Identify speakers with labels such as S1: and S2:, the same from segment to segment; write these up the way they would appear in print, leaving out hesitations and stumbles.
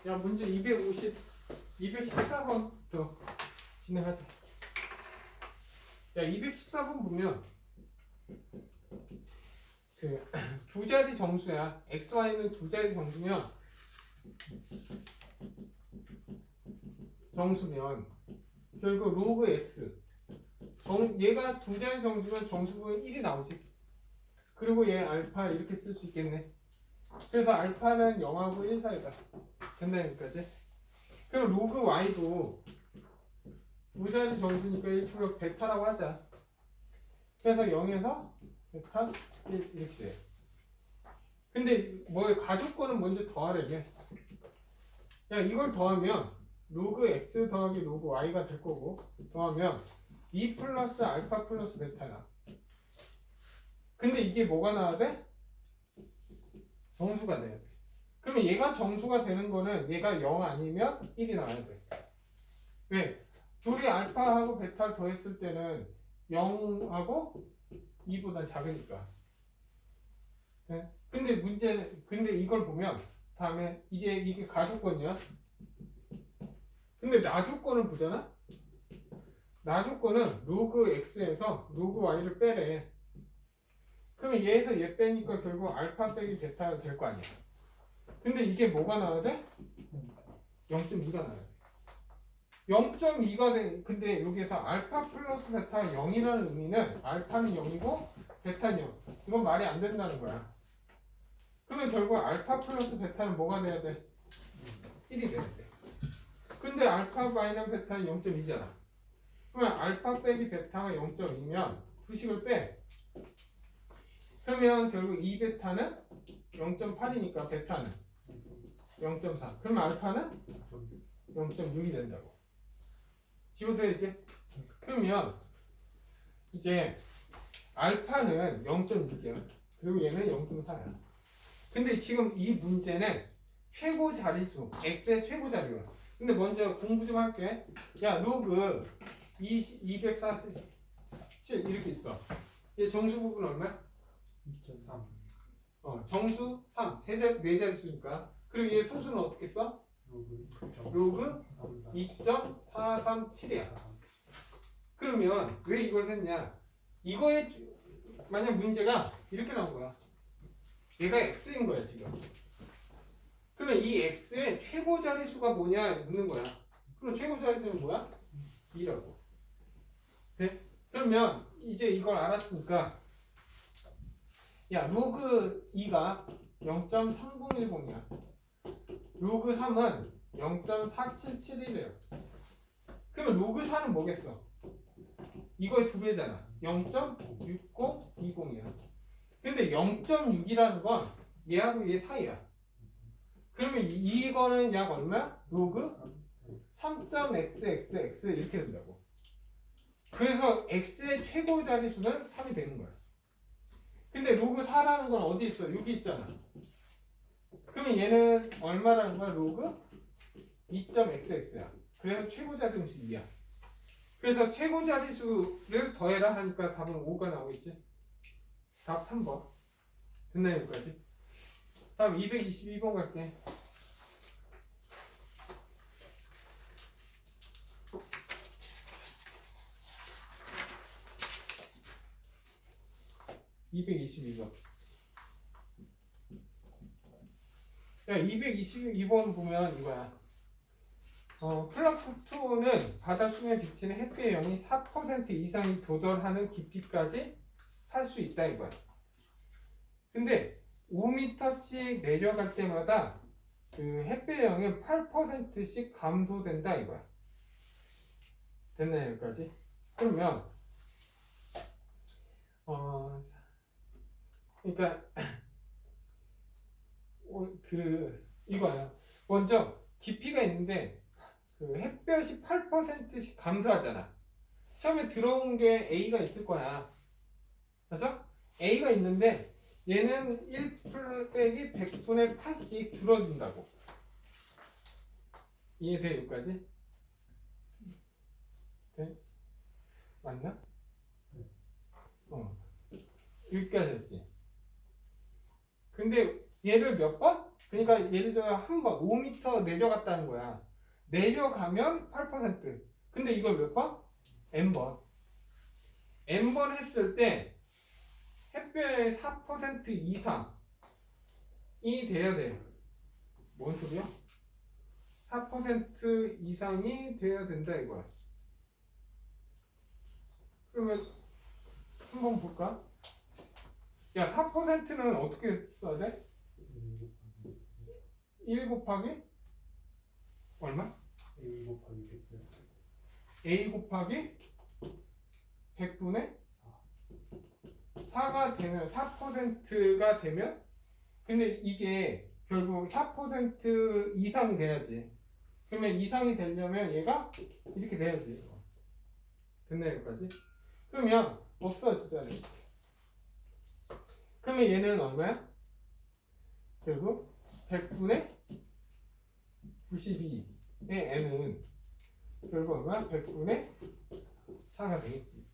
S1: 야, 문제 214번부터 진행하자. 야, 214번 보면 그 두 자리 정수야. XY는 두 자리 정수면 결국 로그 X 얘가 두 자리 정수면 정수분이 1이 나오지. 그리고 얘 알파 이렇게 쓸 수 있겠네. 그래서 알파는 0하고 1 사이다. 됐나 여기까지? 그럼 로그 Y도 두 자리 정수니까 1 베타라고 하자. 그래서 0에서 베타 1 이렇게 돼. 근데 가족권은 먼저 더하래게. 야, 이걸 더하면 로그 x 더하기 로그 y가 될 거고, 더하면 2 플러스 알파 플러스 베타야. 근데 이게 뭐가 나와야 돼? 정수가 돼야 돼. 그러면 얘가 정수가 되는 거는 얘가 0 아니면 1이 나와야 돼. 왜? 둘이 알파하고 베타를 더했을 때는 0하고 2보다 작으니까. 네? 근데 이걸 보면 다음에 이제 이게 가조건이야. 근데 나조건을 보잖아. 나조건은 로그 x에서 로그 y를 빼래. 그러면 얘에서 얘 빼니까 결국 알파 빼기 베타가 될 거 아니야. 근데 이게 뭐가 나와야 돼? 0.2가 나와야 돼. 0.2가 돼. 근데 여기에서 알파 플러스 베타 0이라는 의미는 알파는 0이고 베타는 0. 이건 말이 안 된다는 거야. 그러면 결국 알파 플러스 베타는 뭐가 돼야 돼? 1이 돼야 돼. 근데 알파 마이너스 베타는 0.2잖아. 그러면 알파 빼기 베타가 0.2면 부식을 빼. 그러면 결국 2베타는 0.8이니까 베타는 0.4. 그러면 알파는 0.6이 된다고. 지워져야지. 그러면 이제 알파는 0.6이야. 그리고 얘는 0.4야. 근데 지금 이 문제는 최고 자릿수, x의 최고 자리야. 근데 먼저 공부 좀 할게. 야, 로그 247 이렇게 있어. 얘 정수 부분 얼마야?
S2: 2.3.
S1: 정수 3, 네 자릿수니까. 그리고 얘 소수는 어떻게 써? 로그 2.437이야. 그러면 왜 이걸 했냐? 이거에 만약 문제가 이렇게 나온 거야. 얘가 x인 거야 지금. 그러면 이 x의 최고 자릿수가 뭐냐 묻는 거야. 그럼 최고 자릿수는 뭐야? 2라고. 네? 그러면 이제 이걸 알았으니까 야, 로그 2가 0.3010이야. 로그 3은 0.477이래요. 그러면 로그 4는 뭐겠어? 이거의 2배잖아. 0.6020이야. 근데 0.6이라는 건 얘하고 얘 사이야. 그러면 이거는 약 얼마야? 로그 3.xxx 이렇게 된다고. 그래서 x의 최고 자릿수는 3이 되는 거야. 근데 로그 4라는 건 어디 있어? 여기 있잖아. 그러면 얘는 얼마라는 거야? 로그 2.xx야. 그래서 최고 자릿수 2야. 그래서 최고 자릿수를 더해라 하니까 답은 5가 나오겠지? 답 3번. 됐나 여기까지? 다음 222번 갈게. 야, 222번 보면 이거야. 플라토는 바다 수면에 비치는 햇빛의 영이 4% 이상이 도달하는 깊이까지 살 수 있다 이거야. 근데 5m씩 내려갈 때마다 그 햇빛의 영은 8%씩 감소된다 이거야. 됐나요 여기까지? 그러면 그러니까 이거야. 먼저 깊이가 있는데 그 햇볕이 8%씩 감소하잖아. 처음에 들어온 게 A가 있을 거야. 맞아? A가 있는데 얘는 1 빼기 100분의 8씩 줄어든다고. 이해돼 여기까지? 네? 맞나? 여기까지 했지. 근데 얘를 몇 번? 그러니까 예를 들어 한 번 5m 내려갔다는 거야. 내려가면 8%. 근데 이걸 몇 번? n번. n번 했을 때 햇볕의 4% 이상이 돼야 돼. 뭔 소리야? 4% 이상이 돼야 된다 이거야. 그러면 한번 볼까? 야, 4%는 어떻게 써야 돼? 1 곱하기 얼마?
S2: A 곱하기 100.
S1: A 곱하기 100분의 4가 되면 4%가 되면 근데 이게 결국 4% 이상이 돼야지. 그러면 이상이 되려면 얘가 이렇게 돼야지. 됐나 여기까지? 그러면 없어지잖아요. 그러면 얘는 얼마야? 결국 100분의 92의 n은 결국 얼마야? 100분의 4가 되겠지.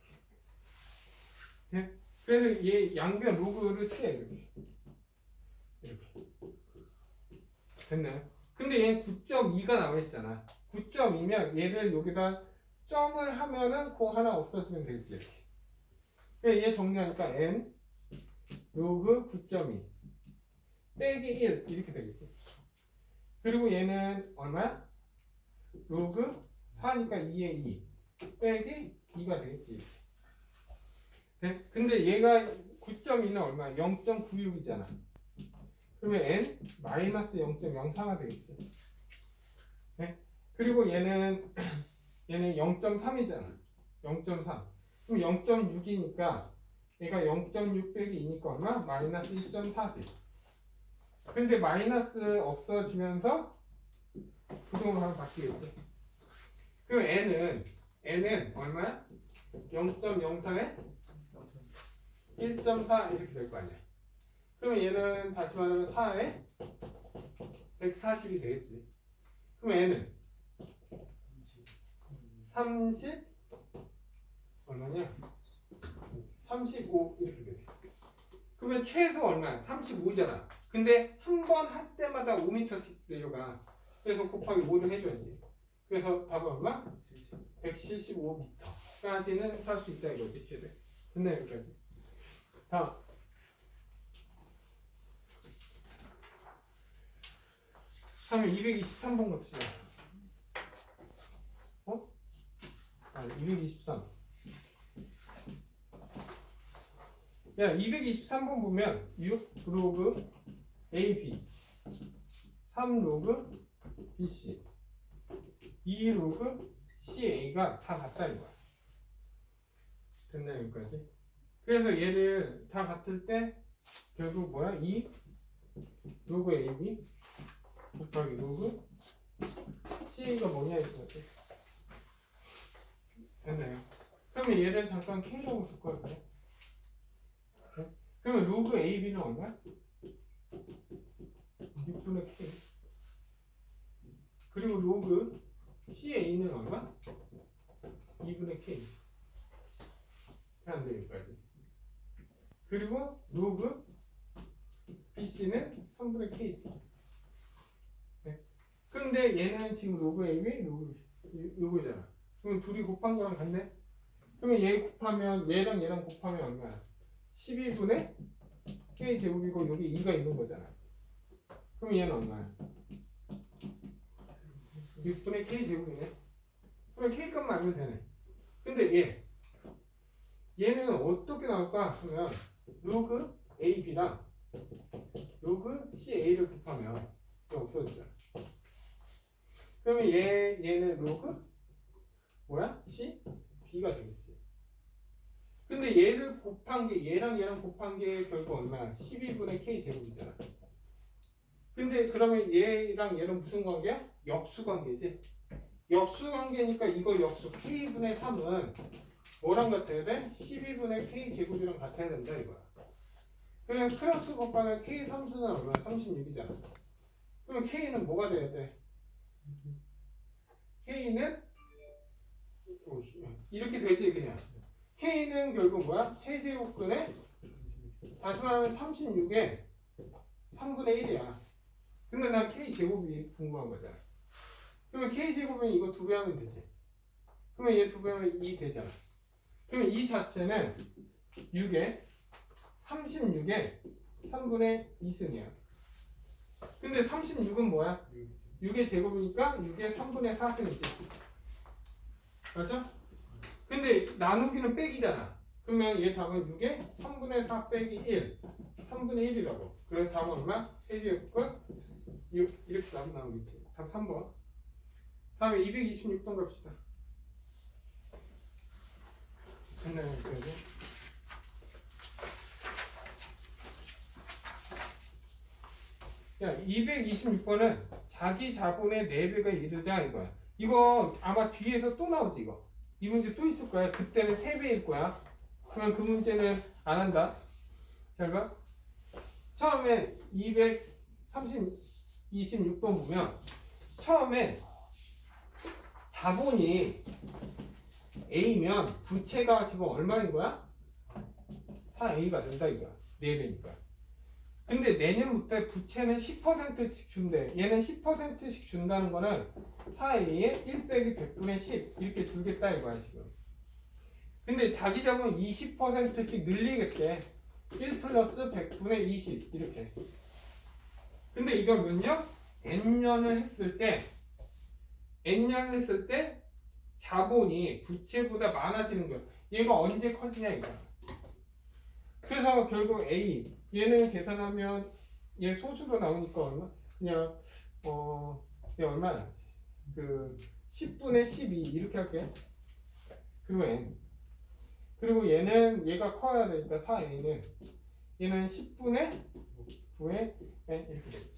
S1: 네? 그래서 얘 양변 로그를 취해 이렇게. 됐나요? 근데 얘는 9.2가 나와 있잖아. 9.2면 얘를 여기다 점을 하면은 그 하나 없어지면 되겠지. 이렇게. 그러니까 얘 정리하니까 n 로그 9.2 빼기 1 이렇게 되겠지. 그리고 얘는 얼마야? 로그 4니까 2의 2 빼기 2가 되겠지. 네? 근데 얘가 9.2는 얼마야? 0.96이잖아. 그러면 n 마이너스 0.04가 되겠지. 네? 그리고 얘는 0.3이잖아. 0.3. 그럼 0.6이니까 얘가 0.6 빼기 2니까 얼마? 마이너스 1.4지. 근데 마이너스 없어지면서 부동으로 바뀌겠지. 그럼 n은 얼마야? 0.04에 1.4 이렇게 될 거 아니야. 그러면 얘는 다시 말하면 4에 140이 되겠지. 그럼 n은 30 얼마냐? 35 이렇게 돼. 그러면 최소 얼마야? 35잖아. 근데 한 번 할 때마다 5m씩 내려가. 그래서 곱하기 5를 해줘야지. 그래서 답은 얼마? 175m까지는 살 수 있다 이거지 최대. 됐네 여기까지. 다음. 다음에 223번 갑시다. 어? 223. 야, 223번 보면 6 로그 AB 3 로그 BC 2 로그 CA가 다 같다는 거야. 됐나 여기까지? 그래서 얘를 다 같을 때 결국 뭐야? 2 로그 AB 곱하기 로그 CA가 뭐냐 이거지. 됐나요? 그러면 얘를 잠깐 K라고 줄 거거든요. 그러면 로그 AB는 얼마야? 6분의 K. 그리고 로그 CA는 얼마? 2분의 K. 안 돼, 여기까지. 그리고 로그 BC는 3분의 K지. 네. 근데 얘는 지금 로그 AB, 요거잖아. 그럼 둘이 곱한 거랑 같네? 그러면 얘 곱하면, 얘랑 곱하면 얼마야? 12분의 K 제곱이고 여기 2가 있는 거잖아. 그럼 얘는 얼마야? 6분의 K 제곱이네. 그럼 K 값만 알면 되네. 근데 얘는 어떻게 나올까 하면 로그 AB랑 로그 CA를 곱하면 이게 없어지잖아. 그러면 얘는 로그 뭐야? CB가 되겠지. 근데 얘를 곱한 게 얘랑 곱한 게 결국 얼마야? 12분의 K 제곱이잖아. 근데 그러면 얘랑 무슨 관계야? 역수 관계지. 역수 관계니까 이거 역수 K분의 3은 뭐랑 같아야 돼? 12분의 K 제곱이랑 같아야 된다 이거야. 그러면 크로스 곱하면 K 함수는 얼마야? 36이잖아. 그러면 K는 뭐가 돼야 돼? K는 이렇게 되지 그냥. K는 결국 뭐야? 세제곱근에 다시 말하면 36에 3분의 1이야. 근데 난 K제곱이 궁금한 거잖아. 그러면 K제곱은 이거 2배 하면 되지. 그러면 얘 2배 하면 2 되잖아. 그러면 이 자체는 6에 36에 3분의 2승이야. 근데 36은 뭐야? 6의 제곱이니까 6의 3분의 4승이지. 맞죠? 근데 나누기는 빼기잖아. 그러면 얘 답은 6의 3분의 4 빼기 1. 3분의 1이라고. 그래서 답은 얼마? 세제곱은 6. 이렇게 답이 나오겠지. 답 3번. 다음에 226번 갑시다. 야, 226번은 자기 자본의 4배가 이르자 이거야. 이거 아마 뒤에서 또 나오지 이거. 이 문제 또 있을 거야. 그때는 3배일 거야. 그러면 그 문제는 안 한다. 잘 봐. 처음에 226번 보면 처음에 자본이 A면 부채가 지금 얼마인 거야? 4A가 된다 이거야. 4배니까. 근데 내년부터 부채는 10%씩 준대. 얘는 10%씩 준다는 거는 4A에 1 빼기 100분의 10 이렇게 줄겠다 이거야 지금. 근데 자기 자본 20%씩 늘리겠대. 1 플러스 100분의 20 이렇게. 근데 이걸 몇 년? N년을 했을 때 자본이 부채보다 많아지는 거야. 얘가 언제 커지냐 이거야. 그래서 결국 A 얘는 계산하면 얘 소수로 나오니까 얼마? 그냥 얘 얼마야? 그 10분의 12 이렇게 할게. 그리고 N. 그리고 얘는 얘가 커야 되니까 4A는 얘는 10분의 9에 N 이렇게 되겠지.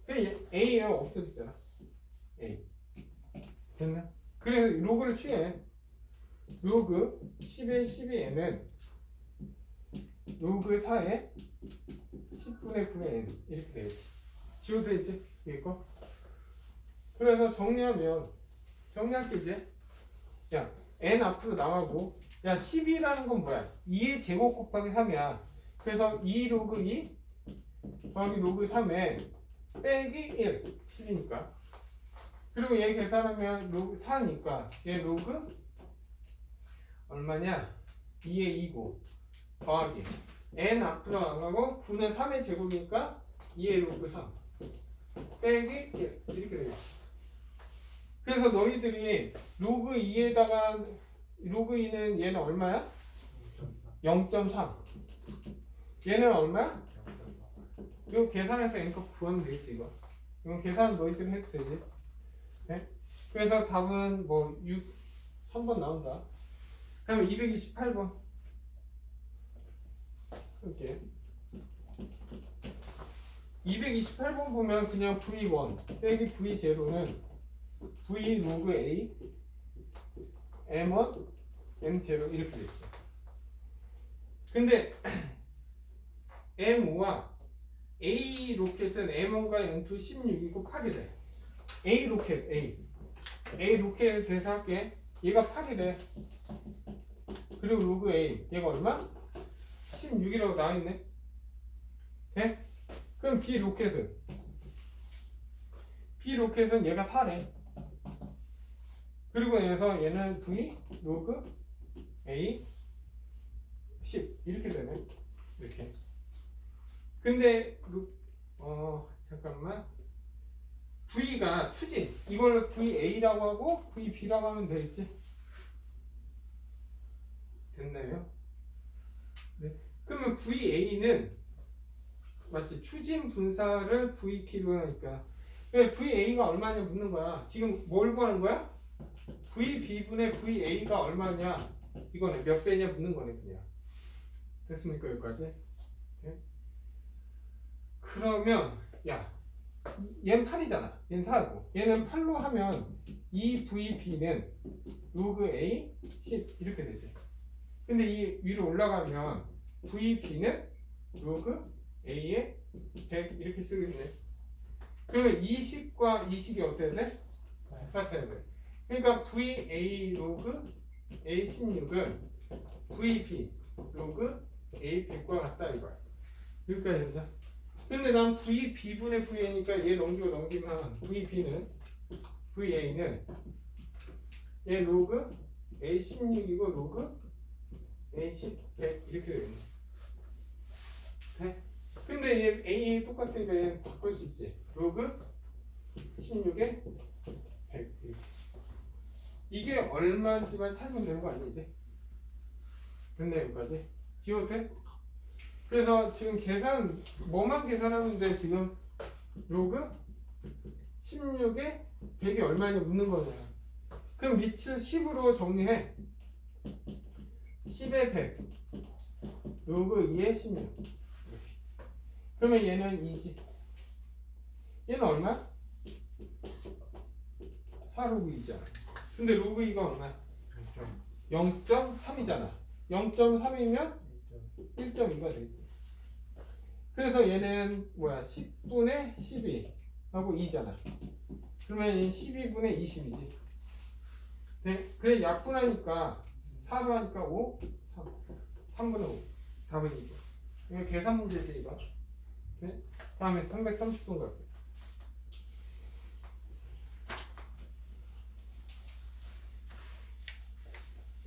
S1: 근데 A가 없어졌잖아. A. 됐나? 그래서 로그를 취해. 로그 10의 12N은 로그 4에 10분의 9의 N 이렇게 되겠지. 지워도 되지? 이거? 그래서 정리할 게 이제 야 N 앞으로 나가고 야 10이라는 건 뭐야? 2의 제곱 곱하기 3이야. 그래서 2 로그 2 더하기 로그 3에 빼기 1 10이니까. 그리고 얘 계산하면 로그 4니까 얘 로그 얼마냐? 2의 2고 더하기 N 앞으로 나가고 9는 3의 제곱이니까 2의 로그 3 빼기 1 이렇게 되겠지. 그래서 너희들이 로그 2에다가 로그 2는 얘는 얼마야? 0.3 얘는 얼마야? 이거 계산해서 N값 구하면 되겠지 이거. 이건 계산 너희들이 해도 되지. 네? 그래서 답은 뭐 3번 나온다. 그러면 228번 이렇게 228번 보면 그냥 V1 빼기 V0는 V 로그 A M1 M0 이렇게 됐어. 근데 M5와 A 로켓은 M1과 M2 16이고 8이래. A 로켓 A 로켓에 대해서 할게. 얘가 8이래. 그리고 로그 A 얘가 얼마? 16이라고 나와있네. 돼? 그럼 B 로켓은 얘가 4래. 그리고 얘는 V 로그 A 10 이렇게 되네. 이렇게. 근데 잠깐만. V가 추진. 이걸 VA라고 하고 VB라고 하면 되겠지? 됐나요? 네. 그러면 VA는 맞지? 추진 분사를 VP로 하니까 왜 VA가 얼마냐 묻는 거야. 지금 뭘 구하는 거야? VB분의 VA가 얼마냐 이거네. 몇 배냐 묻는 거네 그냥. 됐습니까 여기까지? 네. 그러면 야 얘는 8이잖아. 얘는 4고 얘는 8로 하면 이 VB는 로그 A 10 이렇게 되지. 근데 이 위로 올라가면 VB는 로그 A에 100 이렇게 쓰겠네. 그러면 20과 20이 어때야 돼? 같아야 돼. 그러니까 VA 로그 A16은 VB 로그 A100과 같다 이거야. 여기까지 됐죠? 근데 난 VB분의 VA니까 얘 넘기면 VA는 얘 로그 A16이고 로그 A10 100 이렇게 되겠네. 돼? 근데 얘 A 똑같으니까 얘 바꿀 수 있지. 로그 16에 100 이렇게. 이게 얼마인지만 찾으면 되는 거 아니지? 됐네 여기까지. 지워도 돼? 그래서 지금 뭐만 계산하면 돼. 지금 로그 16에 100이 얼마냐 묻는 거잖아. 그럼 밑을 10으로 정리해. 10에 100 로그 2에 16. 그러면 얘는 2지. 얘는 얼마? 4 로그 2잖아. 근데 로그 2가 얼마야? 0.3이잖아. 0.3이면 1.2가 되지. 그래서 얘는 뭐야? 10분의 12 하고 2잖아. 그러면 얘는 12분의 20이지. 네? 그래 약분하니까 4로 하니까 5, 3분의 5. 답은 2번. 이거 계산 문제지 이거. 네? 다음에 330번 갈게요.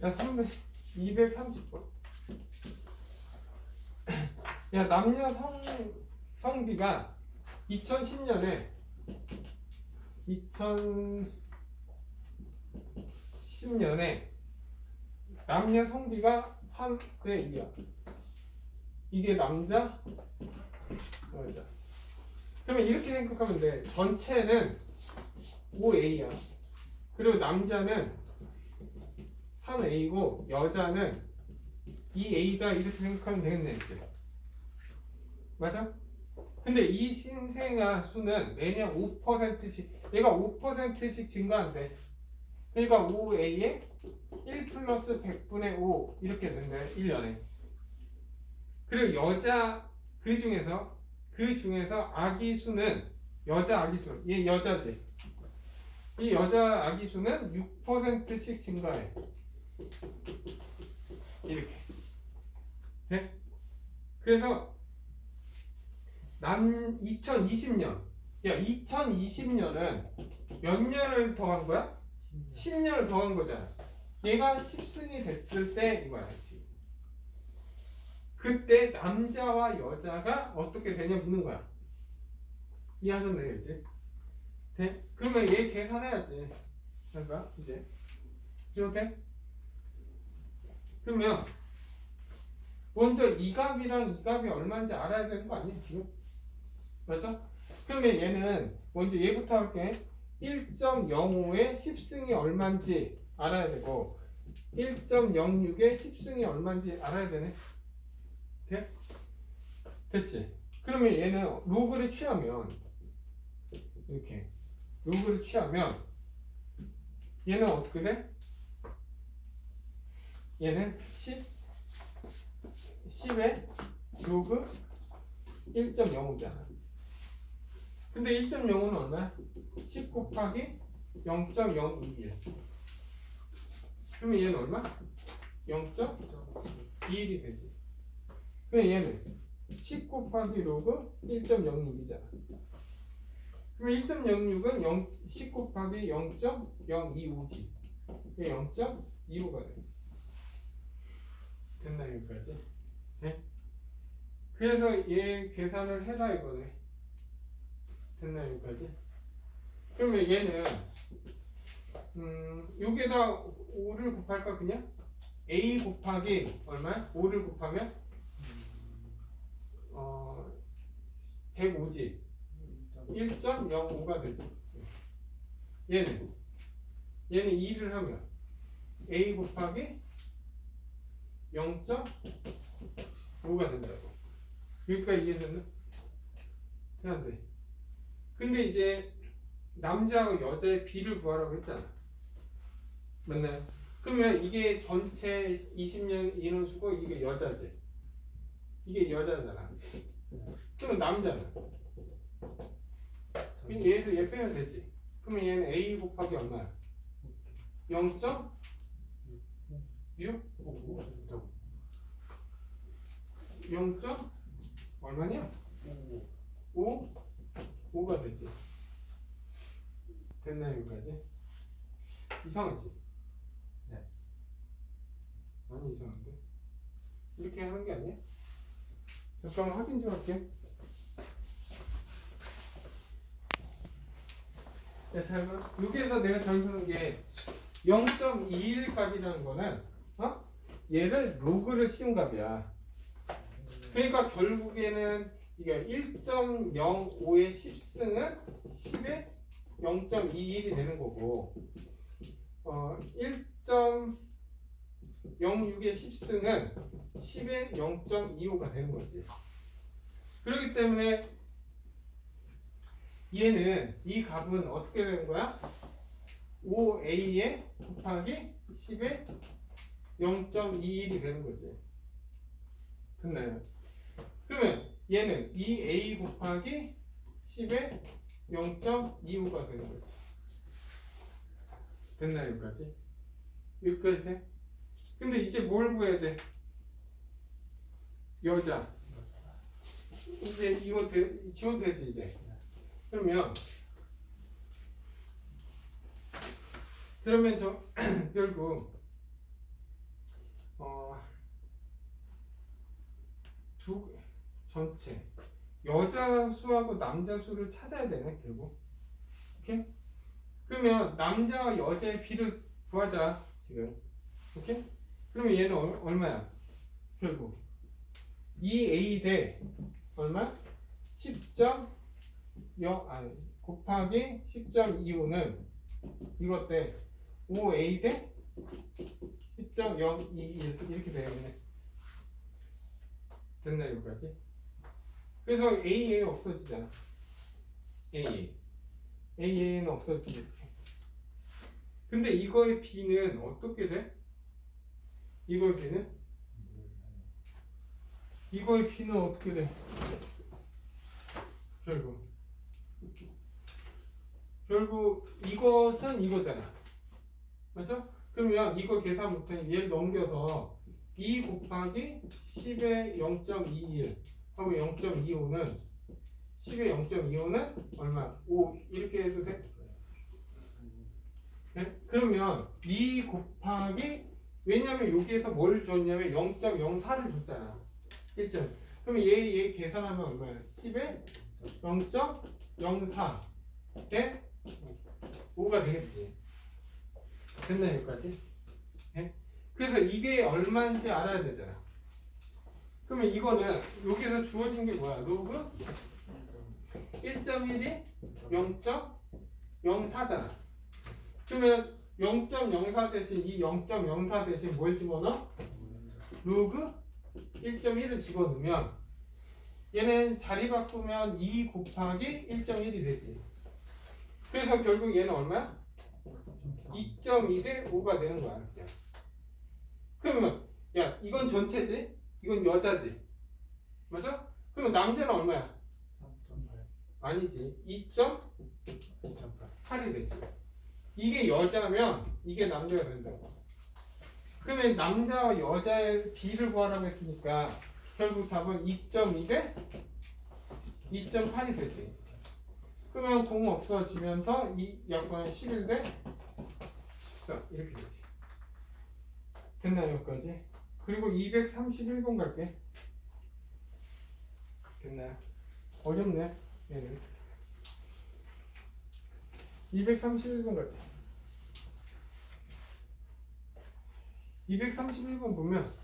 S1: 야 230번. 야 남녀 성비가 2010년에 남녀 성비가 3대 2야. 이게 남자, 여자. 그러면 이렇게 생각하면 돼. 전체는 5A야. 그리고 남자는 3A고 여자는 2A다 이렇게 생각하면 되겠네. 이제. 맞아? 근데 이 신생아 수는 매년 5%씩 얘가 5%씩 증가한대. 그러니까 5A에 1 플러스 100분의 5 이렇게 된대 1년에. 그리고 여자 그 중에서 아기 수는 여자 아기 수 얘 여자지. 이 여자 아기 수는 6%씩 증가해. 이렇게. 네? 그래서 2020년. 야, 2020년은 몇 년을 더 한 거야? 10년을 더 한 거잖아. 얘가 10승이 됐을 때 이거야. 그때 남자와 여자가 어떻게 되냐 묻는 거야. 이해하셨나요, 이제? 돼? 그러면 얘 계산해야지. 그러니까 이제 이렇게. 그러면 먼저 이 값이랑 이 값이 얼마인지 알아야 되는 거 아니야 지금? 맞죠? 그러면 얘는 먼저 얘부터 할게. 1.05에 10승이 얼마인지 알아야 되고 1.06에 10승이 얼마인지 알아야 되네. 돼? 됐지? 그러면 얘는 로그를 취하면 이렇게 로그를 취하면 얘는 어떻게 돼? 얘는 10에 로그 1.05잖아. 근데 1.05는 얼마야? 10 곱하기 0.021. 그러면 얘는 얼마? 0.21이 되지. 그럼 얘는 10 곱하기 로그 1.06이잖아. 그럼 1.06은 10 곱하기 0.025지. 0.25가 돼. 됐나 여기까지? 네? 그래서 얘 계산을 해라 이거네. 됐나 여기까지? 그러면 얘는 여기에다 5를 곱할까 그냥? A 곱하기 얼마야? 5를 곱하면 105지. 1.05가 되지. 얘는 2를 하면 A 곱하기 0.5가 된다고. 여기까지 이해됐나? 해야 돼. 근데 이제 남자와 여자의 비를 구하라고 했잖아. 맞나요? 그러면 이게 전체 20년 인원수고 이게 여자지. 이게 여자잖아. 그러면 남자는? 그럼 얘에서 얘 빼면 되지. 그러면 얘는 A 곱하기 얼마야? 0.6? 0. 얼마냐? 5, 5가 되지. 됐나 여기까지? 이상하지?
S2: 네.
S1: 많이 이상한데? 이렇게 하는 게 아니야? 잠깐만 확인 좀 할게. 자, 여기에서 내가 잘못한 게 0.21값이라는 거는 얘를 로그를 씌운 값이야. 그러니까 결국에는 이게 1.05의 10승은 10의 0.21이 되는 거고 1.06의 10승은 10의 0.25가 되는 거지. 그렇기 때문에 얘는 이 값은 어떻게 되는 거야? 5a에 곱하기 10의 0.21이 되는 거지. 됐나요? 그러면 얘는 2a 곱하기 10의 0.25가 되는 거지. 됐나요? 여기까지? 여기까지 돼? 근데 이제 뭘 구해야 돼? 여자. 이제 이거 지워도 되지 이제. 그러면 저 결국 두 전체 여자 수하고 남자 수를 찾아야 되네 결국. 오케이? 그러면 남자와 여자의 비를 구하자 지금. 오케이? 그러면 얘는 얼마야? 결국 2a 대 얼마? 10.0 곱하기 10.25는 이것 대 5a 대 10.021 이렇게 되겠네. 됐나 여기까지? 그래서 AA 없어지잖아. AA는 없어지게. 근데 이거의 B는 어떻게 돼? 이거의 B는 어떻게 돼? 결국 이것은 이거잖아. 맞죠? 그러면 이거 계산 못해. 얘를 넘겨서 2 곱하기 10의 0.21 하고 0.25는 10의 0.25는 얼마? 5 이렇게 해도 돼? 네? 그러면 2 곱하기 왜냐면 여기에서 뭘 줬냐면 0.04를 줬잖아. 1점. 그럼 얘 계산하면 얼마야? 10의 0.04 대 5가 되겠지. 됐나 여기까지? 네? 그래서 이게 얼마인지 알아야 되잖아. 그러면 이거는 여기서 주어진 게 뭐야? 로그 1.1이 0.04잖아. 그러면 0.04 대신 이 0.04 대신 뭘 집어넣어? 로그 1.1을 집어넣으면 얘는 자리 바꾸면 2 곱하기 1.1이 되지. 그래서 결국 얘는 얼마야? 2.2 대 5가 되는 거야. 그냥. 그러면 야 이건 전체지? 이건 여자지? 맞아? 그러면 남자는 얼마야?
S2: 3.8.
S1: 아니지. 2.8이 되지. 이게 여자면 이게 남자가 된다고. 그러면 남자와 여자의 비를 구하라고 했으니까 결국 답은 2.2 대 2.8이 되지. 그러면 공 없어지면서 이 약분은 11 대 14 이렇게 되지. 됐나요 여기까지? 그리고 231번 갈게. 됐나요? 어렵네 얘는. 231번 갈게. 231번 보면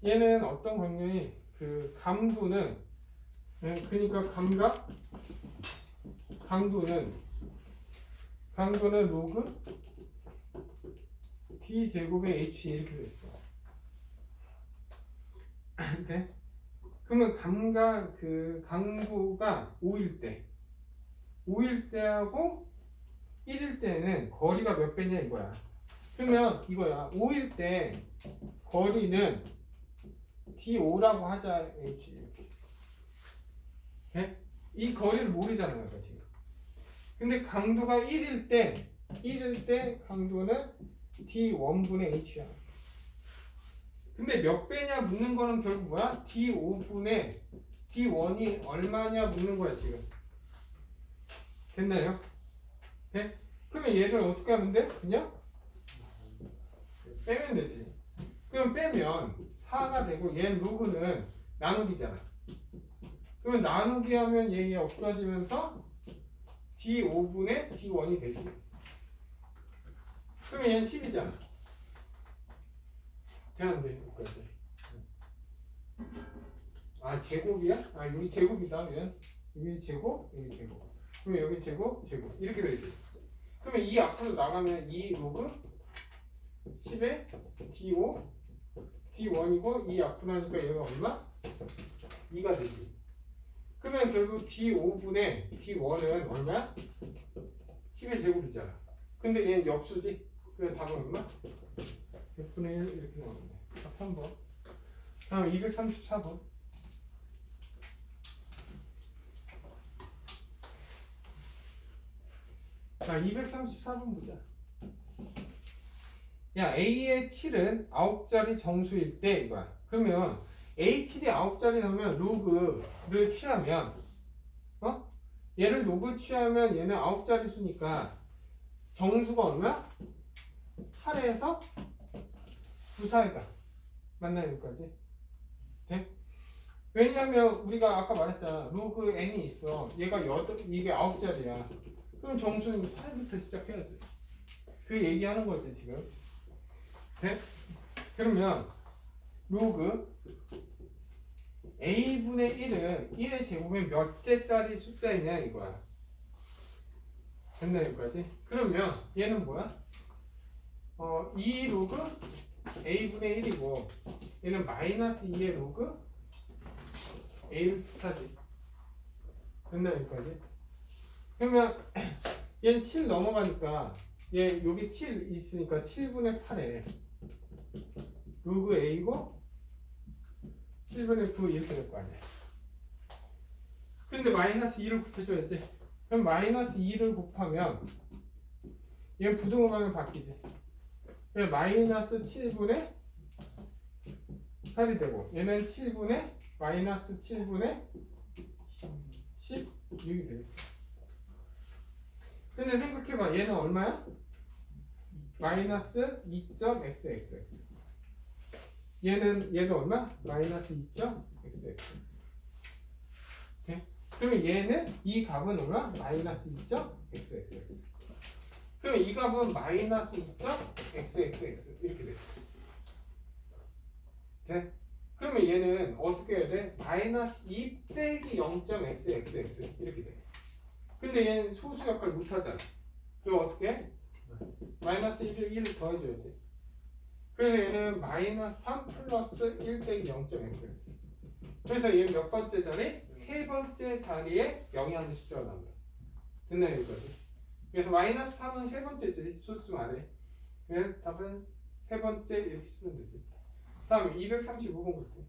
S1: 얘는 어떤 광명이 그 감도는 그러니까 감각 강도는 로그 d 제곱의 h 이렇게 돼 있어. 네? 그러면 감각 그 강도가 5일 때하고 1일 때는 거리가 몇 배냐 이거야. 그러면 이거야. 5일 때 거리는 d5라고 하자. h 이렇게. 네? 이 거리를 모르잖아요, 지금. 근데 강도가 1일 때 강도는 d1분의 h야. 근데 몇 배냐 묻는 거는 결국 뭐야? D5분의 D1이 얼마냐 묻는 거야 지금. 됐나요? 네? 그러면 얘를 어떻게 하면 돼? 그냥 빼면 되지. 그럼 빼면 4가 되고 얘 로그는 나누기잖아. 그러면 나누기 하면 얘 없어지면서 D5분의 D1이 되지. 그러면 얘는 10이잖아. 되는데 여기까지. 아 제곱이야? 아 여기 제곱이다. 여기 제곱, 여기 제곱. 그러면 여기 제곱, 제곱 이렇게 되지. 그러면 이 앞으로 나가면 이 로그 10에 D5, D1이고 이 앞으로 하니까 얘가 얼마? 2가 되지. 그러면 결국 D5분의 D1은 얼마야? 10의 제곱이잖아. 근데 얘는 역수지. 그래서 답은 얼마? 100분의 1 이렇게 나오는데. 3번. 다음 234번. 자, 234번 보자. 야, A의 7은 9자리 정수일 때 이거야. 그러면 A7이 9자리 나오면 로그를 취하면 얘를 로그 취하면 얘는 9자리 수니까 정수가 얼마야? 8에서 9 사이다. 맞나요? 여기까지? 돼? 왜냐면 우리가 아까 말했잖아. 로그 n이 있어. 얘가 이게 9자리야. 그럼 정수는 8부터 시작해야지. 그 얘기하는 거지 지금. 돼? 그러면 로그 a분의 1은 1의 제곱이 몇째짜리 숫자이냐 이거야. 됐나 여기까지? 그러면 얘는 뭐야? 2 로그 a분의 1이고 얘는 마이너스 2의 로그 a를 뜻하지. 됐나 여기까지? 그러면 얘는 7 넘어가니까 얘 여기 7 있으니까 7분의 8에 로그 a고 7분의 9 이렇게 될 거 아니야. 근데 마이너스 2를 곱해줘야지. 그럼 마이너스 2를 곱하면 얘는 부등호 방향 바뀌지. 그럼 마이너스 7분의 8이 되고 얘는 7분의 마이너스 7분의 16이 되겠지. 근데 생각해봐. 얘는 얼마야? 마이너스 2.xxx. 얘도 얼마? 마이너스 2.xxx. 오케이? 그러면 얘는 이 값은 얼마? 마이너스 2.xxx. 그러면 이 값은 마이너스 2.xxx 이렇게 돼. 돼? 그러면 얘는 어떻게 해야 돼? 마이너스 2 빼기 0.xxx 이렇게 돼. 근데 얘는 소수 역할 못 하잖아. 그럼 어떻게 해? 마이너스 1을 더해줘야지. 그래서 얘는 마이너스 3 플러스 1 빼기 0.xx. 그래서 얘는 몇 번째 자리? 세 번째 자리에 영이하는 숫자가 나온다. 됐나요 여기까지? 그래서 마이너스 3은 세 번째지. 수수 아래. 그래서 답은 세 번째 이렇게 쓰면 되지. 다음 235번 볼게.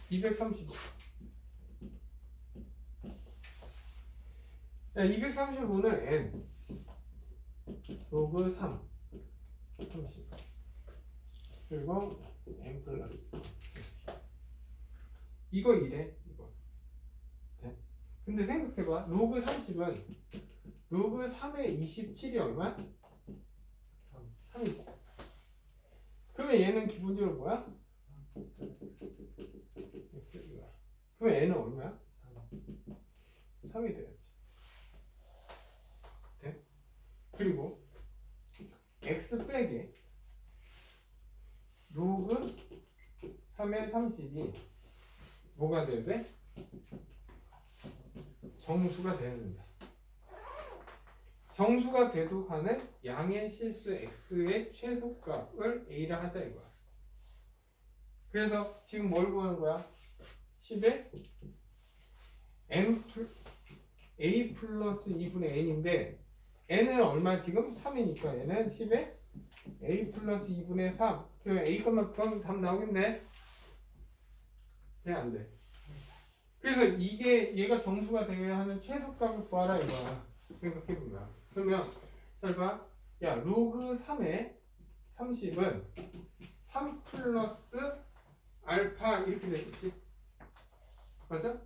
S1: 235. 자, 235는 n 로그 3 30 그리고 n 플러스 이거 이래 이거. 네? 근데 생각해봐. 로그 30은 로그 3의 27이 얼마야? 3이지. 그러면 얘는 기본적으로 뭐야? 그럼 얘는 얼마야? 3이 돼야지. 네? 그리고 x 빼기 로그 3의 30이 뭐가 돼야 돼? 정수가 돼야 된다. 정수가 돼도 하는 양의 실수 x의 최소값을 a라 하자 이거야. 그래서 지금 뭘 구하는 거야? 10에 a 플러스 2분의 n인데 n은 얼마 지금? 3이니까 얘는 10에 a 플러스 2분의 3. 그러면 a 것만 구하면 답 나오겠네? 돼? 안 돼? 그래서 이게 얘가 정수가 되어야 하는 최소값을 구하라 이거야. 생각해보면. 그러면 잘 봐. 야 로그 3의 30은 3 플러스 알파 이렇게 되겠지. 맞아?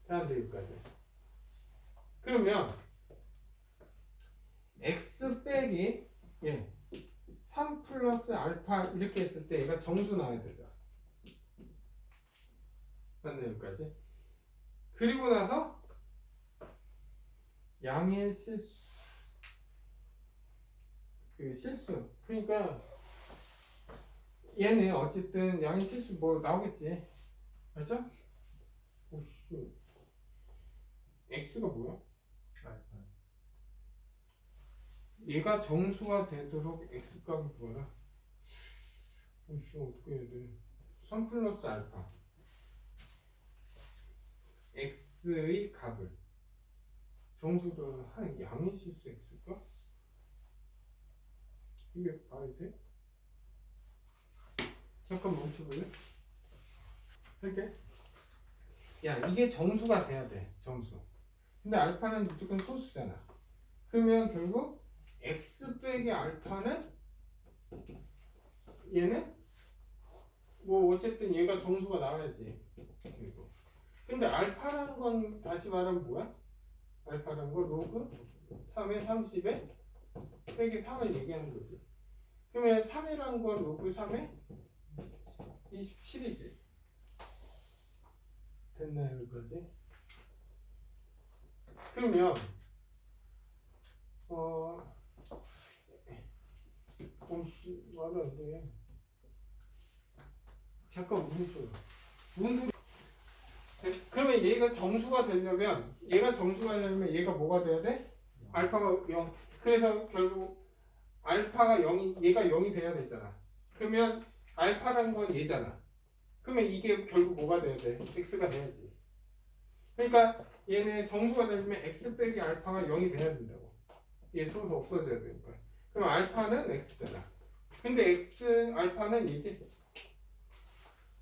S1: 다음도 여기까지. 그러면 x 빼기 3 플러스 알파 이렇게 했을 때 얘가 정수 나와야 되죠. 맞네 여기까지. 그리고 나서 양의 실수 그러니까 얘는 어쨌든 양의 실수 뭐 나오겠지. 맞죠? 오씨 x가 뭐야?
S2: 알파.
S1: 얘가 정수가 되도록 x값을 구하라. 오씨 어떻게 해야 돼? 3 플러스 알파 x의 값을 정수도 한 양의 실수 x값? 이게 봐야 돼? 잠깐 멈춰볼래? 할게. 야 이게 정수가 돼야 돼. 정수. 근데 알파는 무조건 소수잖아. 그러면 결국 x 빼기 알파는 얘는 뭐 어쨌든 얘가 정수가 나와야지. 그리고 근데 알파라는 건 다시 말하면 뭐야? 알파라는 건 로그 3의 30에 빼기 3을 얘기하는 거지. 그러면 3이라는 건 로그 3의 27이지. 됐나요 여기까지? 그러면 말이 안 돼. 잠깐 무슨 소리? 그러면 얘가 정수가 되려면 얘가 뭐가 돼야 돼? 알파가 0. 그래서 결국 알파가 0이 얘가 0이 돼야 되잖아. 그러면 알파라는 건 얘잖아. 그러면 이게 결국 뭐가 돼야 돼? x가 돼야지. 그러니까 얘는 정수가 되려면 x 빼기 알파가 0이 돼야 된다고. 얘 소수 없어져야 되는 거야. 그럼 알파는 x잖아. 근데 알파는 얘지.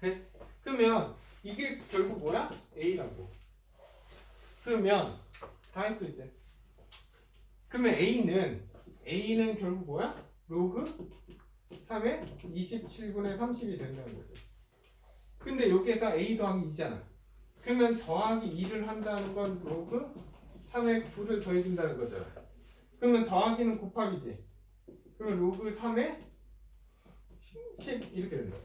S1: 돼? 그러면 이게 결국 뭐야? a라고. 그러면 다 했어 이제. 그러면 a는 결국 뭐야? 로그 3의 27분의 30이 된다는 거지. 근데 여기에서 a 더하기 2잖아. 그러면 더하기 2를 한다는 건 로그 3의 9를 더해준다는 거잖아. 그러면 더하기는 곱하기지. 그러면 로그 3의 10 이렇게 된다.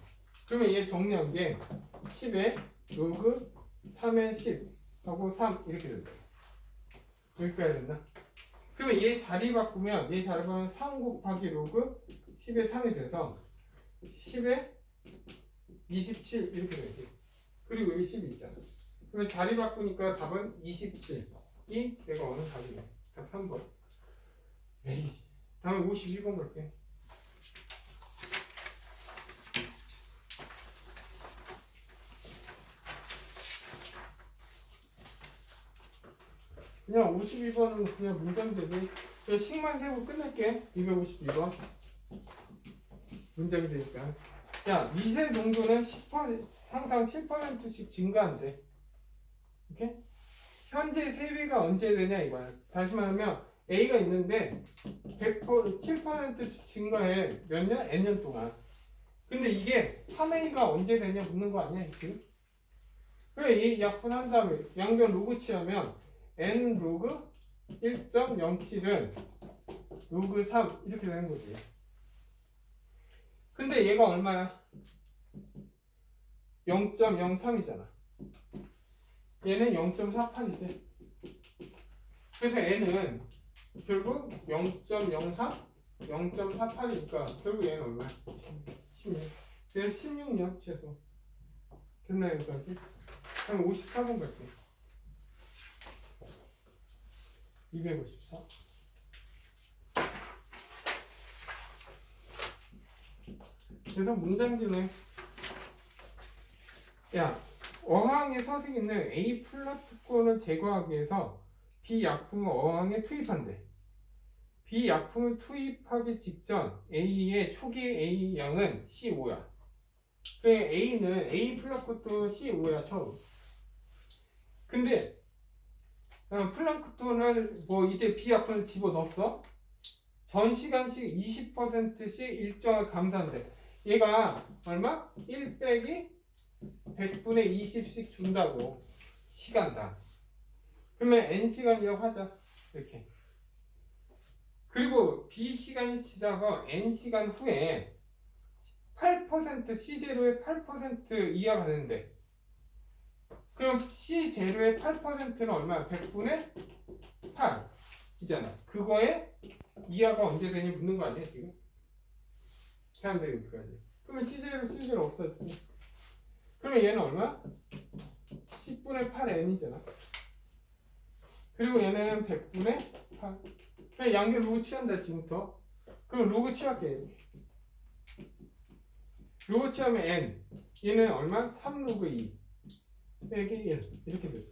S1: 그러면 얘 정리한 게 10에 로그 3의 10 하고 3 이렇게 된다. 여기까지 됐나? 그러면 얘 자리 바꾸면 3 곱하기 로그 10의 3이 돼서 10에 27 이렇게 되지. 그리고 여기 10이 있잖아. 그러면 자리 바꾸니까 답은 27이 내가 어느 답이네. 답 3번. 에이, 다음에 52번 갈게. 그냥 52번은 그냥 문장되지. 그냥 식만 세고 끝낼게. 252번. 문장이 되니까. 야, 미세 농도는 10%, 항상 10%씩 증가한대. 이렇게? 현재 세비가 언제 되냐 이거야. 다시 말하면 A가 있는데 100% 7%씩 증가해. 몇 년? N년 동안. 근데 이게 3A가 언제 되냐 묻는 거 아니야 지금? 그래 이 약분한 다음에 양변 로그 취하면 N 로그 1.07은 로그 3 이렇게 되는 거지. 근데 얘가 얼마야? 0.03이잖아. 얘는 0.48이지. 그래서 N은 결국 0.03, 0.48이니까 결국 얘는 얼마야? 16. 그래서 16년 최소. 됐나요 여기까지? 그럼 54번 갈게. 254. 그래서 문장지는 야 어항의 서식인을 A 플러스권을 제거하기 위해서 B 약품을 어항에 투입한대. B 약품을 투입하기 직전 A의 초기 A 양은 C5야. 그래 A는 A 플러스 것도 C5야 처음. 근데 플랑크톤을 뭐 이제 B 앞으로 집어넣었어. 전 시간씩 20%씩 일정을 감산돼. 얘가 얼마? 1 빼기 100분의 20씩 준다고. 시간당. 그러면 N시간이라고 하자. 이렇게. 그리고 B시간이 지나서 N시간 후에 8% C0의 8% 이하가 되는데, 그럼 C0의 8%는 얼마야? 100분의 8 이잖아. 그거에 이하가 언제 되니 묻는 거 아니야 지금? 해야 돼 여기까지. 그러면 C0 없어지지. 그러면 얘는 얼마? 10분의 8n이잖아. 그리고 얘는 100분의 8. 그냥 양변 로그 취한다 지금부터. 그럼 로그 취할게. 로그 취하면 n. 얘는 얼마? 3로그 2 빼기 1 이렇게 돼.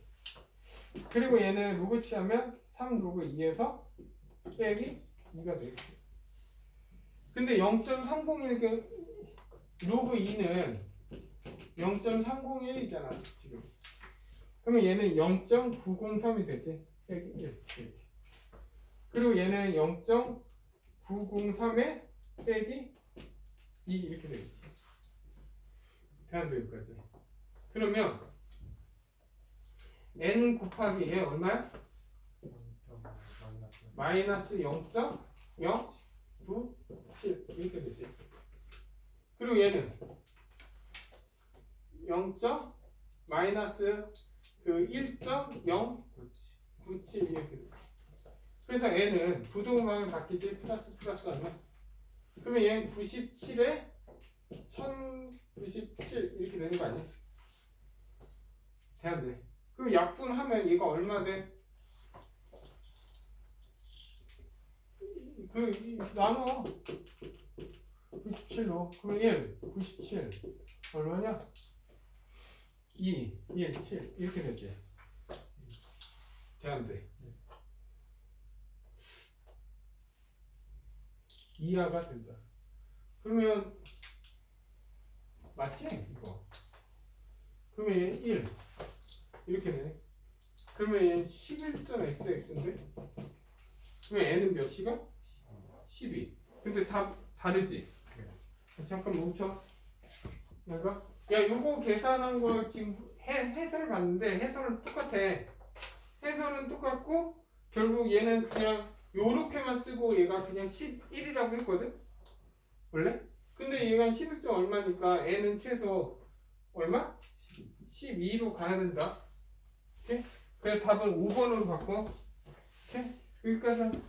S1: 그리고 얘는 로그 취하면 3로그 2에서 빼기 2가 되겠지. 근데 0.301 로그 2는 0.301이잖아 지금. 그러면 얘는 0.903이 되지. 빼기 1 이렇게. 그리고 얘는 0.903에 빼기 2 이렇게 되겠지. 대한도 여기까지. 그러면 n 곱하기 얘 얼마야? 마이너스 0.097 이렇게 되지. 그리고 얘는 0. 마이너스 그 1.097 이렇게 되지. 그래서 n은 부동항을 바뀌지. 플러스 하면. 그러면 얘는 97에 1097 이렇게 되는 거 아니야? 돼야 돼. 그럼 약분하면 얘가 얼마 돼? 나눠 97로. 그럼 1 97 얼마냐? 2 1 7 이렇게 되지. 돼야 돼. 이하가 된다. 그러면 맞지? 이거. 그러면 얘 1 이렇게 되네. 그러면 얘는 11.xx인데 그러면 n은 몇 시간? 12. 근데 다 다르지? 잠깐 멈춰. 내가 야 요거 계산한 거 지금 해설 봤는데 해설은 똑같아. 해설은 똑같고 결국 얘는 그냥 요렇게만 쓰고 얘가 그냥 11이라고 했거든? 원래? 근데 얘가 11점 얼마니까 n은 최소 얼마? 12로 가야 된다. 오케이? 그래서 답은 5번으로 바꿔. 오케이? 여기까지.